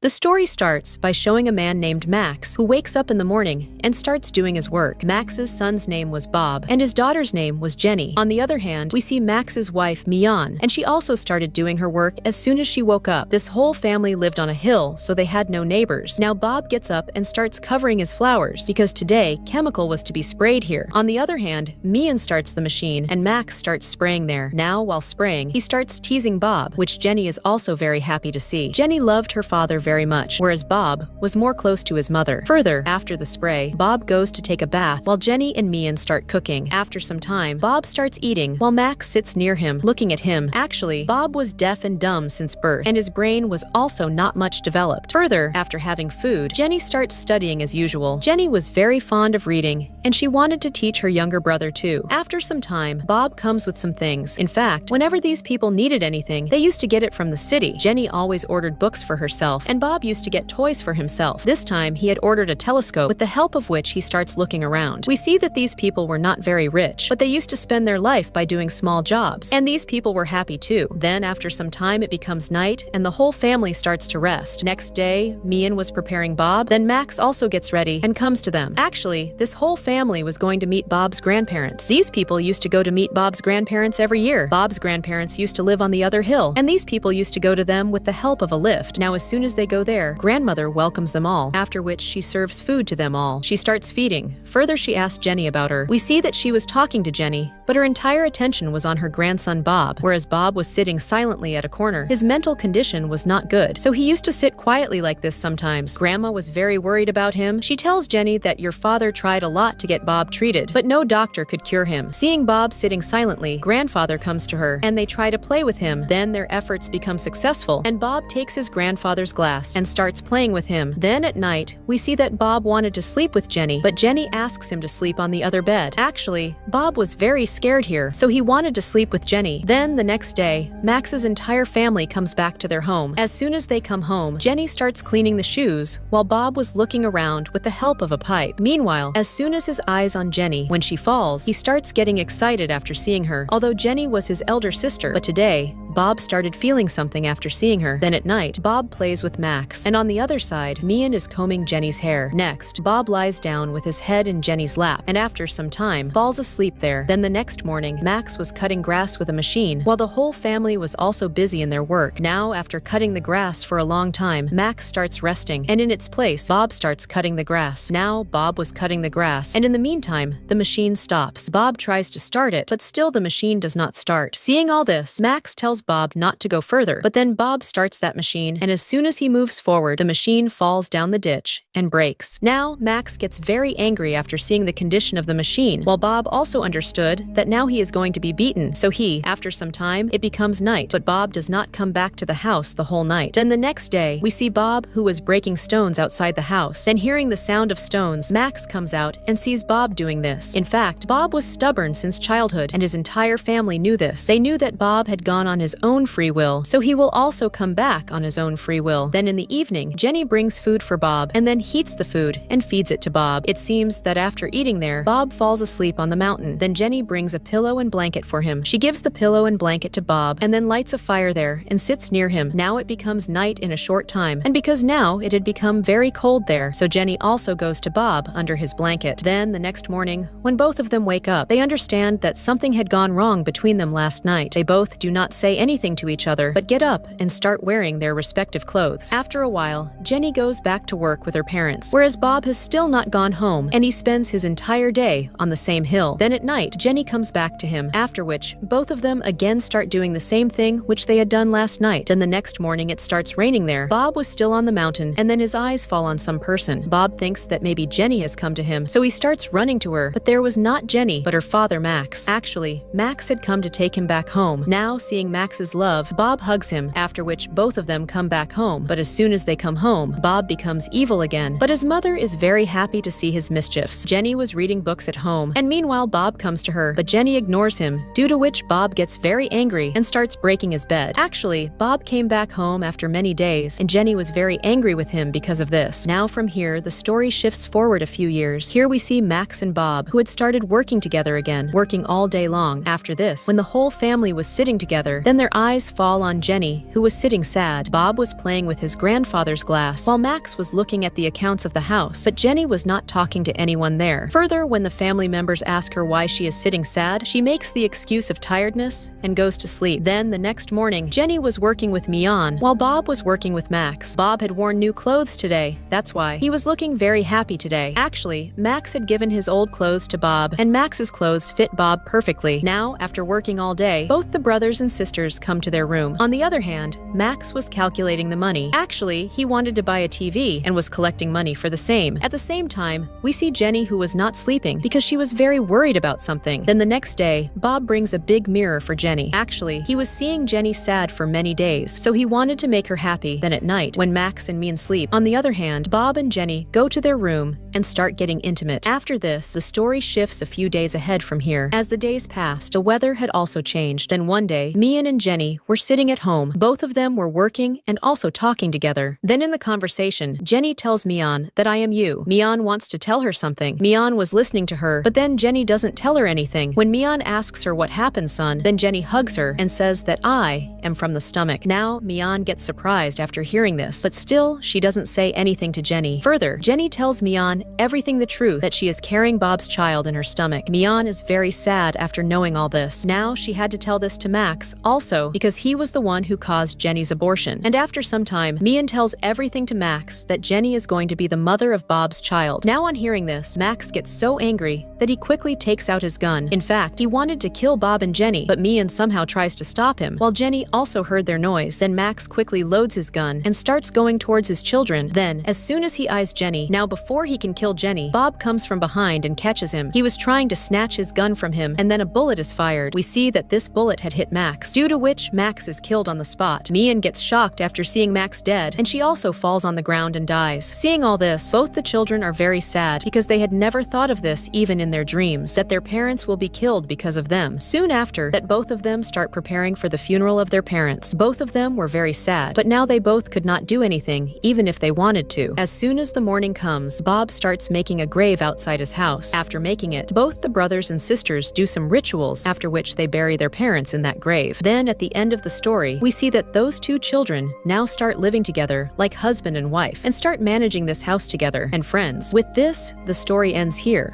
The story starts by showing a man named Max who wakes up in the morning and starts doing his work. Max's son's name was Bob, and his daughter's name was Jenny. On the other hand, we see Max's wife, Mian, and she also started doing her work as soon as she woke up. This whole family lived on a hill, so they had no neighbors. Now Bob gets up and starts covering his flowers because today chemical was to be sprayed here. On the other hand, Mian starts the machine and Max starts spraying there. Now, while spraying, he starts teasing Bob, which Jenny is also very happy to see. Jenny loved her father very much, whereas Bob was more close to his mother. Further, after the spray, Bob goes to take a bath while Jenny and Mian start cooking. After some time, Bob starts eating while Max sits near him, looking at him. Actually, Bob was deaf and dumb since birth, and his brain was also not much developed. Further, after having food, Jenny starts studying as usual. Jenny was very fond of reading, and she wanted to teach her younger brother too. After some time, Bob comes with some things. In fact, whenever these people needed anything, they used to get it from the city. Jenny always ordered books for herself, and Bob used to get toys for himself. This time, he had ordered a telescope, with the help of which he starts looking around. We see that these people were not very rich, but they used to spend their life by doing small jobs, and these people were happy too. Then, after some time, it becomes night, and the whole family starts to rest. Next day, Mian was preparing Bob, then Max also gets ready and comes to them. Actually, this whole family was going to meet Bob's grandparents. These people used to go to meet Bob's grandparents every year. Bob's grandparents used to live on the other hill, and these people used to go to them with the help of a lift. Now, as soon as they go there, grandmother welcomes them all, after which she serves food to them all. She starts feeding. Further, she asks Jenny about her. We see that she was talking to Jenny, but her entire attention was on her grandson Bob, whereas Bob was sitting silently at a corner. His mental condition was not good, so he used to sit quietly like this sometimes. Grandma was very worried about him. She tells Jenny that your father tried a lot to get Bob treated, but no doctor could cure him. Seeing Bob sitting silently, grandfather comes to her, and they try to play with him. Then their efforts become successful, and Bob takes his grandfather's glass and starts playing with him. Then at night, we see that Bob wanted to sleep with Jenny, but Jenny asks him to sleep on the other bed. Actually, Bob was very scared here, so he wanted to sleep with Jenny. Then the next day, Max's entire family comes back to their home. As soon as they come home, Jenny starts cleaning the shoes, while Bob was looking around with the help of a pipe. Meanwhile, as soon as his eyes on Jenny, when she falls, he starts getting excited after seeing her, although Jenny was his elder sister. But today, Bob started feeling something after seeing her. Then at night, Bob plays with Max, and on the other side, Mian is combing Jenny's hair. Next, Bob lies down with his head in Jenny's lap, and after some time, falls asleep there. Then the next morning, Max was cutting grass with a machine, while the whole family was also busy in their work. Now, after cutting the grass for a long time, Max starts resting, and in its place, Bob starts cutting the grass. Now, Bob was cutting the grass, and in the meantime, the machine stops. Bob tries to start it, but still the machine does not start. Seeing all this, Max tells Bob not to go further, but then Bob starts that machine, and as soon as he moves forward, the machine falls down the ditch and breaks. Now, Max gets very angry after seeing the condition of the machine, while Bob also understood that now he is going to be beaten, so after some time, it becomes night, but Bob does not come back to the house the whole night. Then the next day, we see Bob, who was breaking stones outside the house, and hearing the sound of stones, Max comes out and sees Bob doing this. In fact, Bob was stubborn since childhood, and his entire family knew this. They knew that Bob had gone on his own free will, so he will also come back on his own free will. Then in the evening, Jenny brings food for Bob, and then heats the food and feeds it to Bob. It seems that after eating there, Bob falls asleep on the mountain. Then Jenny brings a pillow and blanket for him. She gives the pillow and blanket to Bob, and then lights a fire there and sits near him. Now it becomes night in a short time, and because now it had become very cold there, so Jenny also goes to Bob under his blanket. Then the next morning, when both of them wake up, they understand that something had gone wrong between them last night. They both do not say anything to each other, but get up and start wearing their respective clothes. After a while, Jenny goes back to work with her parents, whereas Bob has still not gone home, and he spends his entire day on the same hill. Then at night, Jenny comes back to him, after which both of them again start doing the same thing which they had done last night. Then the next morning it starts raining there. Bob was still on the mountain, and then his eyes fall on some person. Bob thinks that maybe Jenny has come to him, so he starts running to her, but there was not Jenny, but her father Max. Actually, Max had come to take him back home. Now, seeing Max's love, Bob hugs him, after which both of them come back home. But as soon as they come home, Bob becomes evil again. But his mother is very happy to see his mischiefs. Jenny was reading books at home, and meanwhile Bob comes to her, but Jenny ignores him, due to which Bob gets very angry and starts breaking his bed. Actually, Bob came back home after many days, and Jenny was very angry with him because of this. Now from here, the story shifts forward a few years. Here we see Max and Bob, who had started working together again, working all day long. After this, when the whole family was sitting together, then Then their eyes fall on Jenny, who was sitting sad. Bob was playing with his grandfather's glass, while Max was looking at the accounts of the house, but Jenny was not talking to anyone there. Further, when the family members ask her why she is sitting sad, she makes the excuse of tiredness and goes to sleep. Then, the next morning, Jenny was working with Mian, while Bob was working with Max. Bob had worn new clothes today, that's why. He was looking very happy today. Actually, Max had given his old clothes to Bob, and Max's clothes fit Bob perfectly. Now, after working all day, both the brothers and sisters come to their room. On the other hand, Max was calculating the money. Actually, he wanted to buy a TV and was collecting money for the same. At the same time, we see Jenny, who was not sleeping because she was very worried about something. Then the next day, Bob brings a big mirror for Jenny. Actually, he was seeing Jenny sad for many days, so he wanted to make her happy. Then at night, when Max and Mian sleep, on the other hand, Bob and Jenny go to their room and start getting intimate. After this, the story shifts a few days ahead from here. As the days passed, the weather had also changed. Then one day, Mian and Jenny were sitting at home. Both of them were working and also talking together. Then in the conversation, Jenny tells Mian that I am you. Mian wants to tell her something. Mian was listening to her, but then Jenny doesn't tell her anything. When Mian asks her what happened, son, then Jenny hugs her and says that I am from the stomach. Now, Mian gets surprised after hearing this, but still, she doesn't say anything to Jenny. Further, Jenny tells Mian everything the truth, that she is carrying Bob's child in her stomach. Mian is very sad after knowing all this. Now, she had to tell this to Max, also because he was the one who caused Jenny's abortion. And after some time, Mian tells everything to Max that Jenny is going to be the mother of Bob's child. Now on hearing this, Max gets so angry that he quickly takes out his gun. In fact, he wanted to kill Bob and Jenny, but Mian somehow tries to stop him, while Jenny also heard their noise. Then Max quickly loads his gun and starts going towards his children. Then, as soon as he eyes Jenny, now before he can kill Jenny, Bob comes from behind and catches him. He was trying to snatch his gun from him, and then a bullet is fired. We see that this bullet had hit Max, due to which Max is killed on the spot. Mian gets shocked after seeing Max dead, and she also falls on the ground and dies. Seeing all this, both the children are very sad because they had never thought of this even in their dreams, that their parents will be killed because of them. Soon after, that both of them start preparing for the funeral of their parents. Both of them were very sad, but now they both could not do anything, even if they wanted to. As soon as the morning comes, Bob starts making a grave outside his house. After making it, both the brothers and sisters do some rituals, after which they bury their parents in that grave. Then, at the end of the story, we see that those two children now start living together like husband and wife, and start managing this house together and friends. With this, the story ends here.